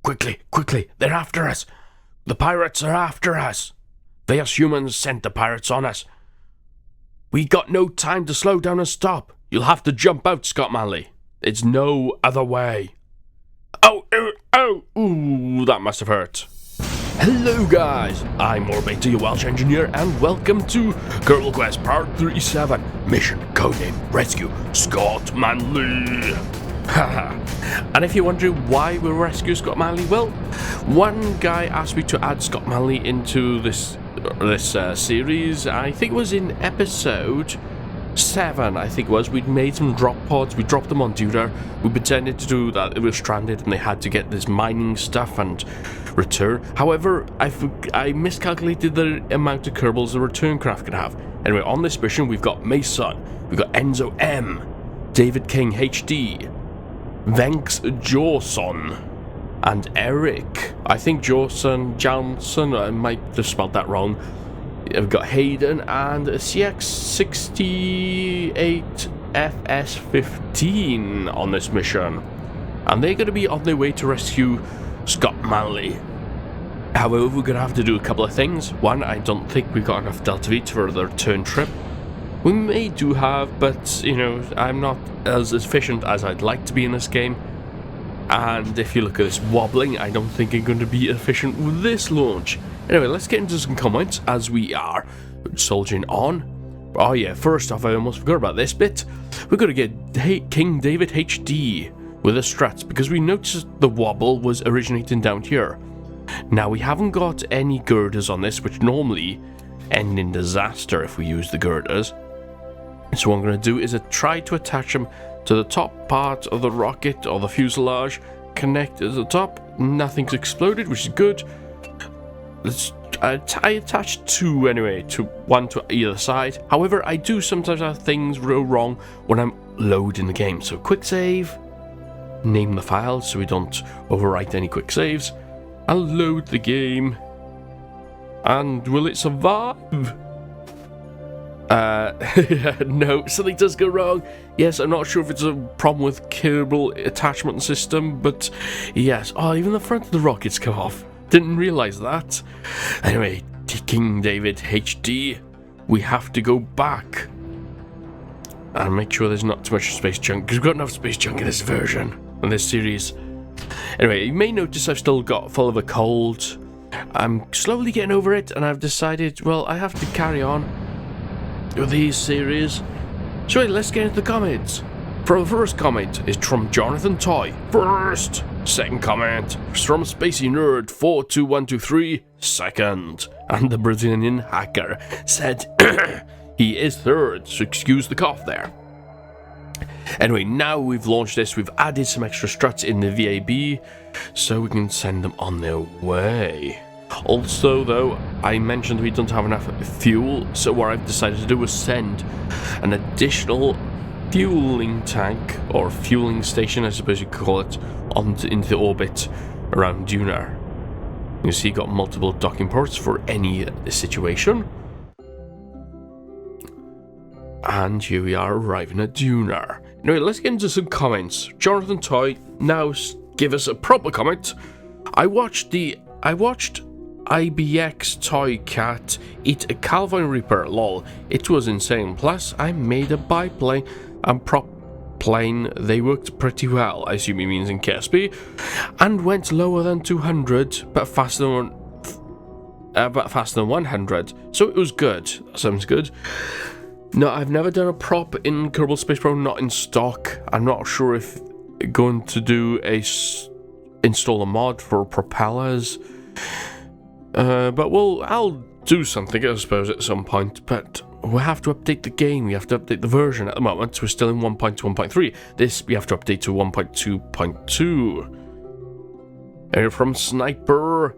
quickly, quickly, they're after us. The pirates are after us. They as humans sent the pirates on us. We got no time to slow down and stop. You'll have to jump out, Scott Manley. It's no other way. Oh, ooh, that must have hurt. Hello guys, I'm Morbeta, your Welsh engineer, and welcome to Kerbal Quest Part 37, Mission Codename Rescue Scott Manley. And if you're wondering why we rescue Scott Manley, well, one guy asked me to add Scott Manley into this series. I think it was in episode 7, I think it was. We'd made some drop pods, we dropped them on Duna, we pretended to do that, it was stranded and they had to get this mining stuff and return. However, I miscalculated the amount of Kerbals the return craft could have. Anyway, on this mission we've got Mason, we've got Enzo M, David King HD, Venks Jawson, and Eric. I think Johnson, I might have spelled that wrong. We've got Hayden and CX68FS15 on this mission, and they're going to be on their way to rescue Scott Manley. However, we're going to have to do a couple of things. One, I don't think we've got enough Delta V for the return trip. We may do have, but, you know, I'm not as efficient as I'd like to be in this game. And if you look at this wobbling, I don't think I'm going to be efficient with this launch. Anyway, let's get into some comments as we are soldiering on. Oh yeah, first off, I almost forgot about this bit. We're going to get King David HD with the struts, because we noticed the wobble was originating down here. Now, we haven't got any girders on this, which normally end in disaster if we use the girders. So what I'm going to do is try to attach them to the top part of the rocket or the fuselage, connect to the top. Nothing's exploded, which is good. I attached two anyway, one to either side. However, I do sometimes have things go wrong when I'm loading the game. So quick save, name the file so we don't overwrite any quick saves. I'll load the game. And will it survive? No, something does go wrong. Yes, I'm not sure if it's a problem with Kerbal attachment system, but yes. Oh, even the front of the rockets come off. Didn't realise that. Anyway, King David HD, we have to go back and make sure there's not too much space junk, because we've got enough space junk in this version, in this series. Anyway, you may notice I've still got full of a cold. I'm slowly getting over it, and I've decided, well, I have to carry on with these series. So let's get into the comments. For the first comment is from Jonathan Toy. First. Second comment is from Spacey Nerd 42123. Second. And the Brazilian hacker said he is third, so excuse the cough there. Anyway, now we've launched this, we've added some extra struts in the VAB so we can send them on their way. Also, though, I mentioned we don't have enough fuel, so what I've decided to do was send an additional fueling tank, or fueling station, I suppose you could call it, into orbit around Duna. You see, you've got multiple docking ports for any situation. And here we are arriving at Duna. Anyway, let's get into some comments. Jonathan Toy, now give us a proper comment. I watched IBX Toy Cat eat a Calvin Reaper, lol. It was insane. Plus, I made a biplane and prop plane. They worked pretty well. I assume he means in KSP. And went lower than 200, but faster than 100. So it was good. That sounds good. No, I've never done a prop in Kerbal Space Pro, not in stock. I'm not sure if going to do install a mod for propellers. But I'll do something, I suppose, at some point. But we have to update the game. We have to update the version. At the moment, we're still in 1.1.3. This we have to update to 1.2.2. And from Sniper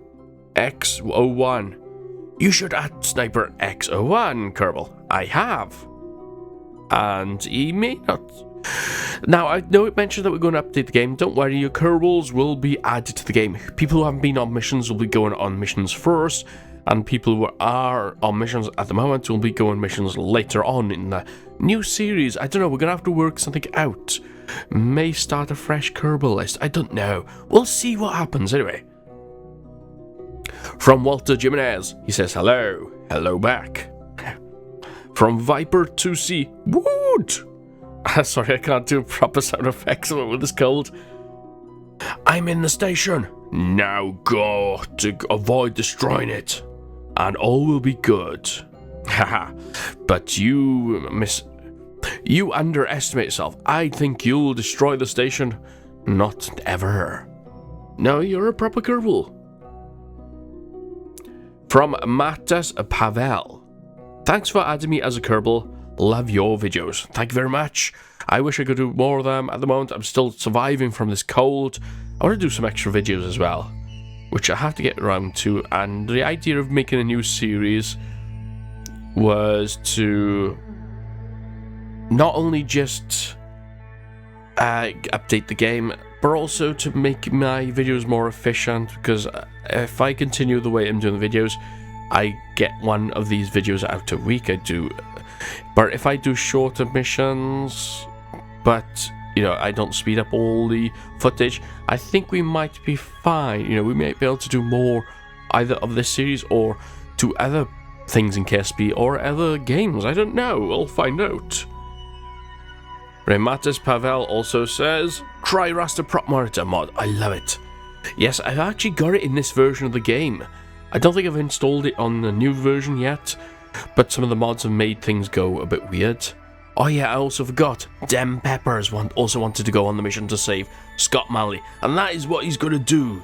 X01. You should add Sniper X01, Kerbal. I have. And he may not. Now, I know it mentioned that we're going to update the game. Don't worry, your Kerbals will be added to the game. People who haven't been on missions will be going on missions first, and people who are on missions at the moment will be going missions later on in the new series. I don't know, we're going to have to work something out. May start a fresh Kerbal list. I don't know. We'll see what happens anyway. From Walter Jimenez, he says hello. Hello back. From Viper 2C, woot! Sorry, I can't do proper sound effects with this cold. I'm in the station. Now go to avoid destroying it, and all will be good. Haha. But you underestimate yourself. I think you'll destroy the station. Not ever. No, you're a proper Kerbal. From Matas Pavel. Thanks for adding me as a Kerbal. Love your videos. Thank you very much. I wish I could do more of them. At the moment, I'm still surviving from this cold. I want to do some extra videos as well, which I have to get around to. And the idea of making a new series was to not only just update the game, but also to make my videos more efficient, because if I continue the way I'm doing the videos, I get one of these videos out a week. I do, but if I do shorter missions, but you know, I don't speed up all the footage, I think we might be fine. You know, we might be able to do more either of this series or do other things in KSP or other games. I don't know. We'll find out. Rematis Pavel also says, try Raster Prop Monitor mod. I love it. Yes, I've actually got it in this version of the game. I don't think I've installed it on the new version yet, but some of the mods have made things go a bit weird. Oh yeah, I also forgot. Dem Peppers also wanted to go on the mission to save Scott Manley, and that is what he's going to do.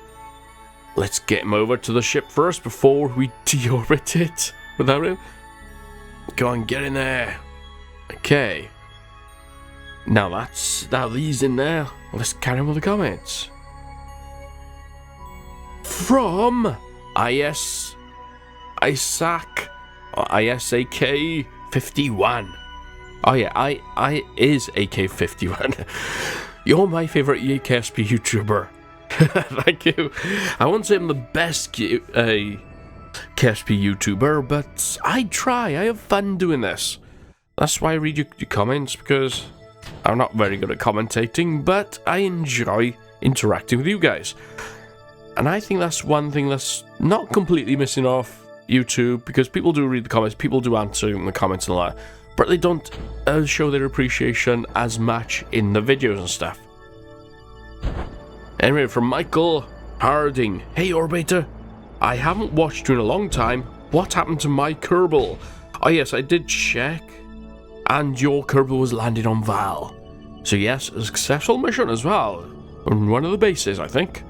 Let's get him over to the ship first before we deorbit it without him. Go on, get in there. Okay. Now these in there. Let's carry on with the comments. From Isaac 51. Oh yeah, I is AK51. You're my favourite KSP YouTuber. Thank you. I won't say I'm the best KSP YouTuber, but I try. I have fun doing this. That's why I read your comments, because I'm not very good at commentating, but I enjoy interacting with you guys. And I think that's one thing that's not completely missing off YouTube, because people do read the comments, people do answer in the comments and all that, but they don't show their appreciation as much in the videos and stuff. Anyway, from Michael Harding. Hey Orbiter, I haven't watched you in a long time. What happened to my Kerbal? Oh yes, I did check, and your Kerbal was landed on Val. So yes, a successful mission as well, on one of the bases, I think.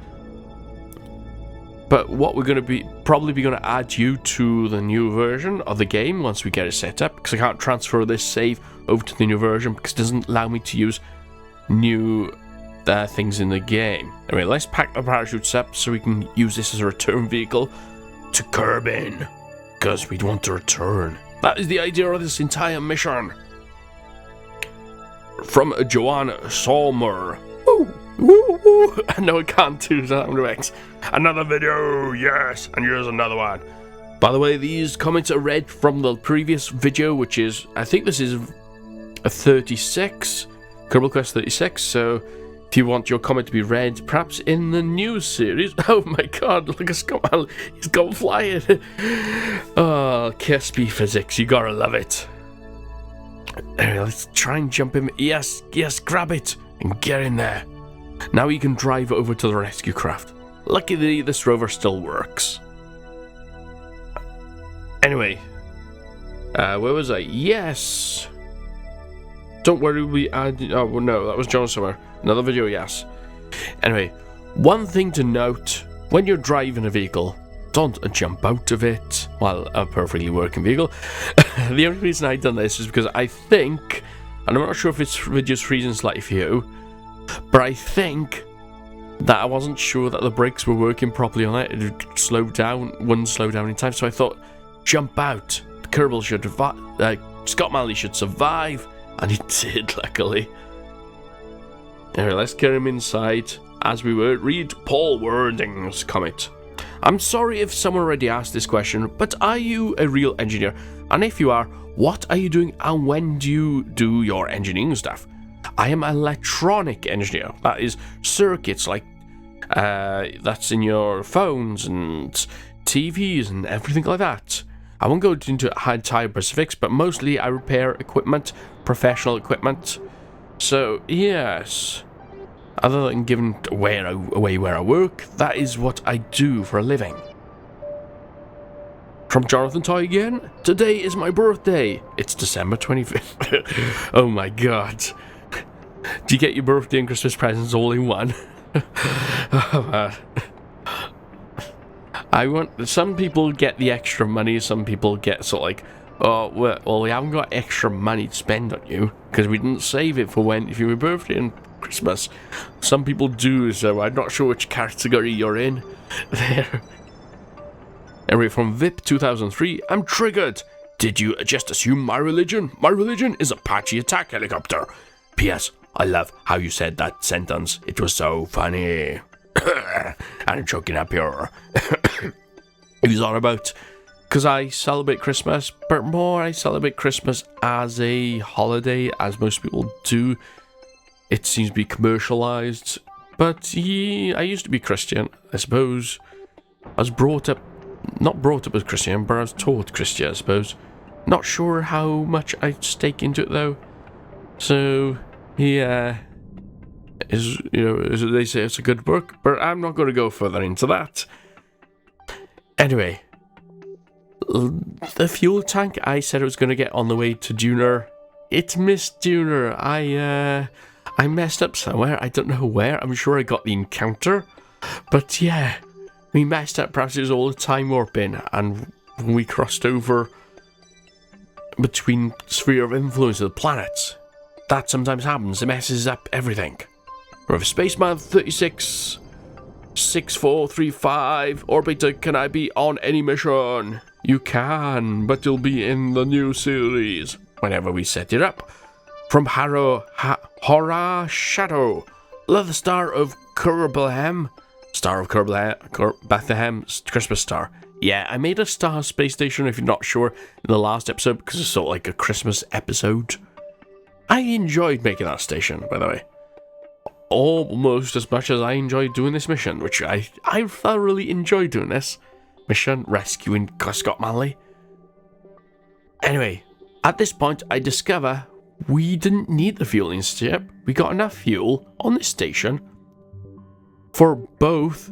But what we're going to probably be going to add you to the new version of the game once we get it set up, because I can't transfer this save over to the new version because it doesn't allow me to use new things in the game. Anyway, let's pack the parachutes up so we can use this as a return vehicle to Kerbin, because we want to return. That is the idea of this entire mission. From Joanne Sommer. No, I can't do sound effects. Another video, yes, and here's another one. By the way, these comments are read from the previous video, which is, I think this is a 36, Kerbal Quest 36, so if you want your comment to be read, perhaps in the new series. Oh my god, look at Scott Manley, he's gone flying. Oh, KSP physics, you gotta love it. Anyway, let's try and jump him. Yes, grab it and get in there. Now you can drive over to the rescue craft. Luckily, this rover still works. Anyway, where was I? Yes. Don't worry, we add. Oh well, no, that was John somewhere. Another video, yes. Anyway, one thing to note: when you're driving a vehicle, don't jump out of it. Well, a perfectly working vehicle. The only reason I've done this is because I think, and I'm not sure if it's just freezing slightly for you, but I think that I wasn't sure that the brakes were working properly on it. It slowed down, wouldn't slow down in time, so I thought, jump out. The Kerbal should, Scott Manley should survive, and he did, luckily. Anyway, let's get him inside. As we were, read Paul Wording's comment. I'm sorry if someone already asked this question, but are you a real engineer? And if you are, what are you doing and when do you do your engineering stuff? I am an electronic engineer. That is circuits like that's in your phones and TVs and everything like that. I won't go into entire specifics, but mostly I repair equipment, professional equipment. So yes, other than giving away where I work, that is what I do for a living. From Jonathan Toy again. Today is my birthday. It's December 25th. Oh my god. Do you get your birthday and Christmas presents all in one? Oh, some people get the extra money, some people get sort of like, oh, well, we haven't got extra money to spend on you because we didn't save it for if your birthday and Christmas. Some people do, so I'm not sure which category you're in there. Anyway, from VIP 2003, I'm triggered. Did you just assume my religion? My religion is Apache attack helicopter. P.S. I love how you said that sentence. It was so funny. I'm choking up here. It was all about, because I celebrate Christmas, but more I celebrate Christmas as a holiday, as most people do. It seems to be commercialized, but yeah, I used to be Christian, I suppose. I was not brought up as Christian, but I was taught Christian, I suppose. Not sure how much I stake into it though. So yeah, as they say, it's a good book, but I'm not going to go further into that. Anyway, the fuel tank I said it was going to get on the way to Duna. It missed Duna. I messed up somewhere. I don't know where. I'm sure I got the encounter, but yeah, we messed up. Perhaps it was all the time warping, and when we crossed over between sphere of influence of the planets, that sometimes happens. It messes up everything. River Spaceman 366435 Orbiter, can I be on any mission? You can, but you'll be in the new series whenever we set it up. From Horror Shadow, love the star of Bethlehem, Christmas star. Yeah, I made a star space station, if you're not sure, in the last episode, because it's sort of like a Christmas episode. I enjoyed making that station, by the way. Almost as much as I enjoyed doing this mission, which I thoroughly enjoyed doing this mission, rescuing Scott Manley. Anyway, at this point, I discover we didn't need the fuel in this ship. We got enough fuel on this station for both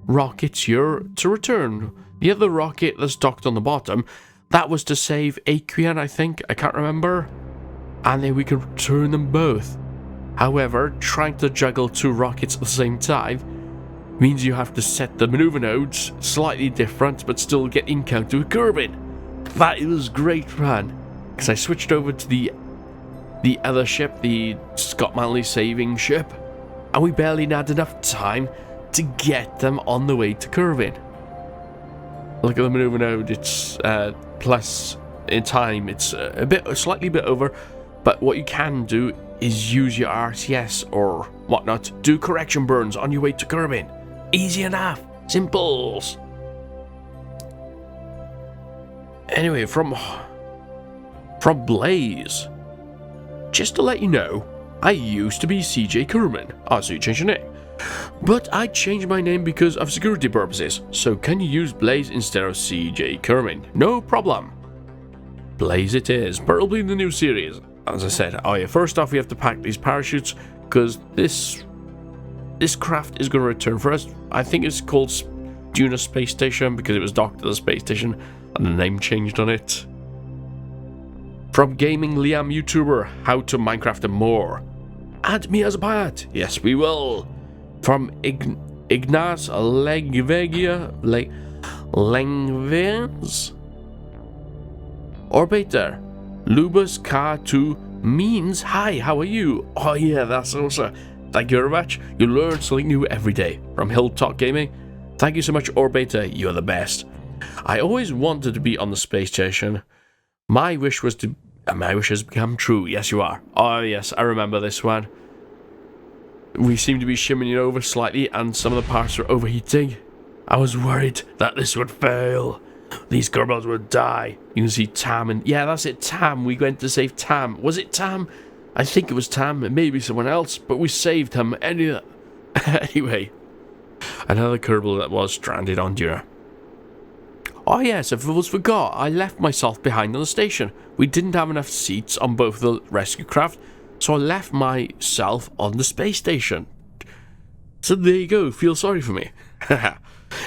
rockets here to return. The other rocket that's docked on the bottom, that was to save Aquian, I think. I can't remember. And then we could return them both. However, trying to juggle two rockets at the same time means you have to set the maneuver nodes slightly different, but still get encounter with Kerbal. That was great fun, because I switched over to the other ship, the Scott Manley saving ship, and we barely had enough time to get them on the way to Kerbal. Look at the maneuver node, it's plus in time, it's slightly bit over, but what you can do is use your RTS or whatnot, do correction burns on your way to Kerbal. Easy enough, simples. Anyway, from Blaze, just to let you know, I used to be CJ Kerman. So you changed your name, but I changed my name because of security purposes. So can you use Blaze instead of CJ Kerman? No problem. Blaze it is, but it'll be in the new series. As I said, first off we have to pack these parachutes, because this craft is going to return for us. I think it's called Duna Space Station because it was docked to the space station and the name changed on it. From Gaming Liam YouTuber, how to Minecraft and more. Add me as a pirate. Yes, we will. From Ignace Langvers Orbiter, Lubus Car2 means hi, how are you? Oh yeah, that's awesome. Thank you very much. You learn something new every day. From Hilltop Gaming, thank you so much, Orbiter. You're the best. I always wanted to be on the space station. My wish has become true. Yes, you are. Oh yes, I remember this one. We seem to be shimmying over slightly, and some of the parts are overheating. I was worried that this would fail. These Kerbals would die. You can see Tam and... Yeah, that's it, Tam. We went to save Tam. Was it Tam? I think it was Tam, and maybe someone else, but we saved him anyway. Another Kerbal that was stranded on Duna. Oh yes, I almost forgot. I left myself behind on the station. We didn't have enough seats on both the rescue craft, so I left myself on the space station. So there you go, feel sorry for me.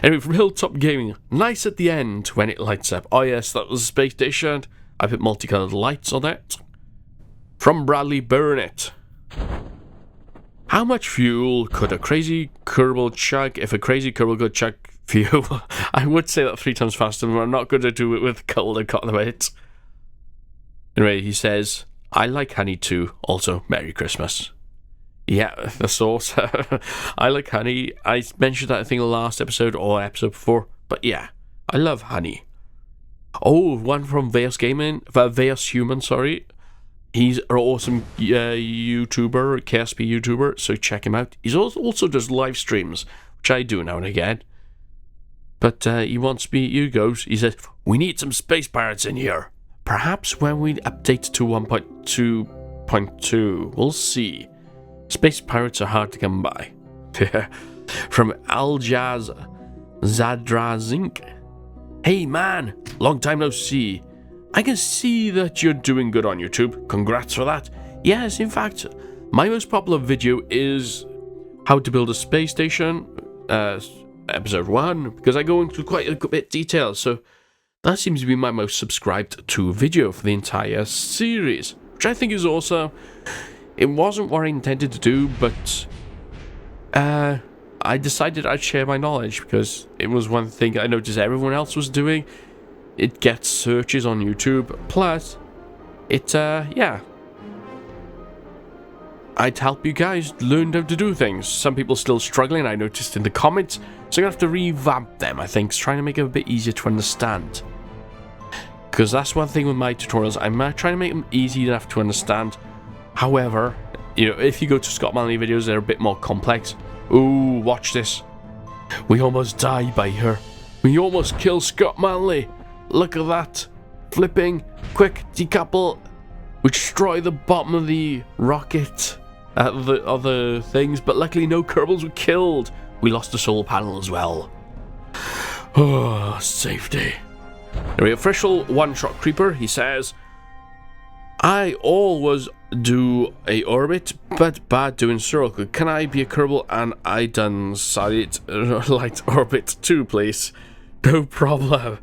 Anyway, from Hilltop Gaming, nice at the end when it lights up. Oh yes, that was the space station. I put multicolored lights on it. From Bradley Burnett. How much fuel could a crazy Kerbal chug if a crazy Kerbal could chug fuel? I would say that 3 times faster, but I'm not going to do it with cold and cotton bit. Anyway, he says, I like honey too. Also, Merry Christmas. Yeah, the sauce. I like honey. I mentioned that I think the last episode or episode before. But yeah, I love honey. Oh, one from Veos Gaming. Veos Human, sorry. He's an awesome YouTuber, KSP YouTuber, so check him out. He also does live streams, which I do now and again. But he wants me, he says, we need some space pirates in here. Perhaps when we update to 1.2.2, we'll see. Space pirates are hard to come by. From Aljaz Zadrazink. Hey man, long time no see. I can see that you're doing good on YouTube. Congrats for that. Yes, in fact, my most popular video is how to build a space station, episode 1, because I go into quite a bit detail, so that seems to be my most subscribed to video for the entire series, which I think is awesome. It wasn't what I intended to do, but I decided I'd share my knowledge because it was one thing I noticed everyone else was doing. It gets searches on YouTube, plus it, yeah. I'd help you guys learn how to do things. Some people still struggling, I noticed in the comments, so I'm gonna have to revamp them, I think, trying to make it a bit easier to understand. Because that's one thing with my tutorials, I'm trying to make them easy enough to understand. However, you know, if you go to Scott Manley videos, they're a bit more complex. Ooh, watch this. We almost died by her. We almost killed Scott Manley. Look at that. Flipping. Quick, decouple. We destroy the bottom of the rocket. The other things, but luckily no Kerbals were killed. We lost the solar panel as well. Oh, safety. Anyway, official one-shot creeper, he says, I always do a orbit, but bad doing circle. Can I be a Kerbal and I done solid light orbit too, please? No problem.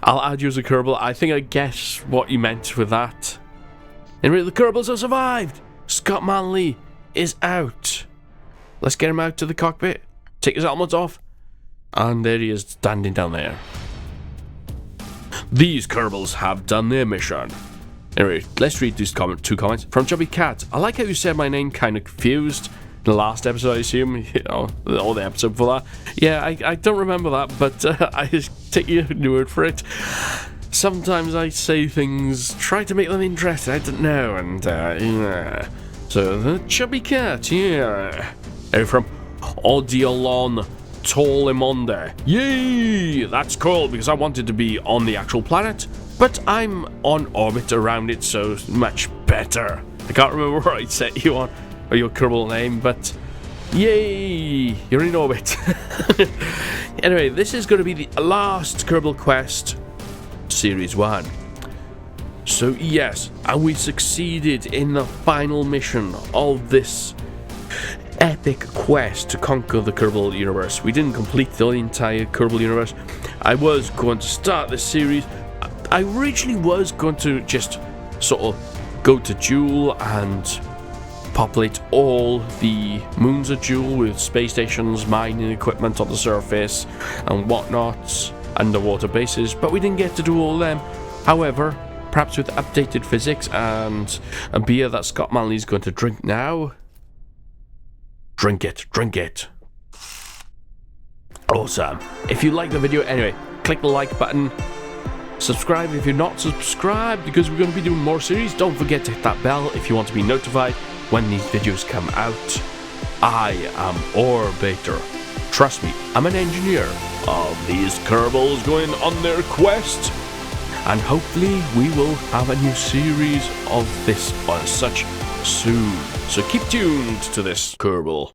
I'll add you as a Kerbal. I think I guess what you meant with that. Anyway, the Kerbals have survived. Scott Manley is out. Let's get him out to the cockpit. Take his helmet off. And there he is, standing down there. These Kerbals have done their mission. Anyway, let's read these two comments. From Chubby Cat. I like how you said my name kind of confused. The last episode, I assume, you know, or the episode before that. Yeah, I don't remember that, but I just take your word for it. Sometimes I say things, try to make them interesting, I don't know, and yeah. So, the Chubby Cat, yeah. From Audiolon Tolimonde. Yay! That's cool, because I wanted to be on the actual planet, but I'm on orbit around it, so much better. I can't remember where I set you on, or your Kerbal name, but yay, you're in orbit. Anyway, this is going to be the last Kerbal Quest Series 1. So yes, and we succeeded in the final mission of this epic quest to conquer the Kerbal universe. We didn't complete the entire Kerbal universe. I was going to start this series. I originally was going to just sort of go to Jewel and populate all the moons of Jewel with space stations, mining equipment on the surface, and whatnot, underwater bases, but we didn't get to do all of them. However, perhaps with updated physics and a beer that Scott Manley's going to drink now. Drink it, drink it. Awesome. If you like the video, anyway, click the like button. Subscribe if you're not subscribed, because we're going to be doing more series. Don't forget to hit that bell if you want to be notified when these videos come out. I am Orbiter. Trust me, I'm an engineer of these Kerbals going on their quest. and hopefully we will have a new series of this or such soon. So keep tuned to this Kerbal.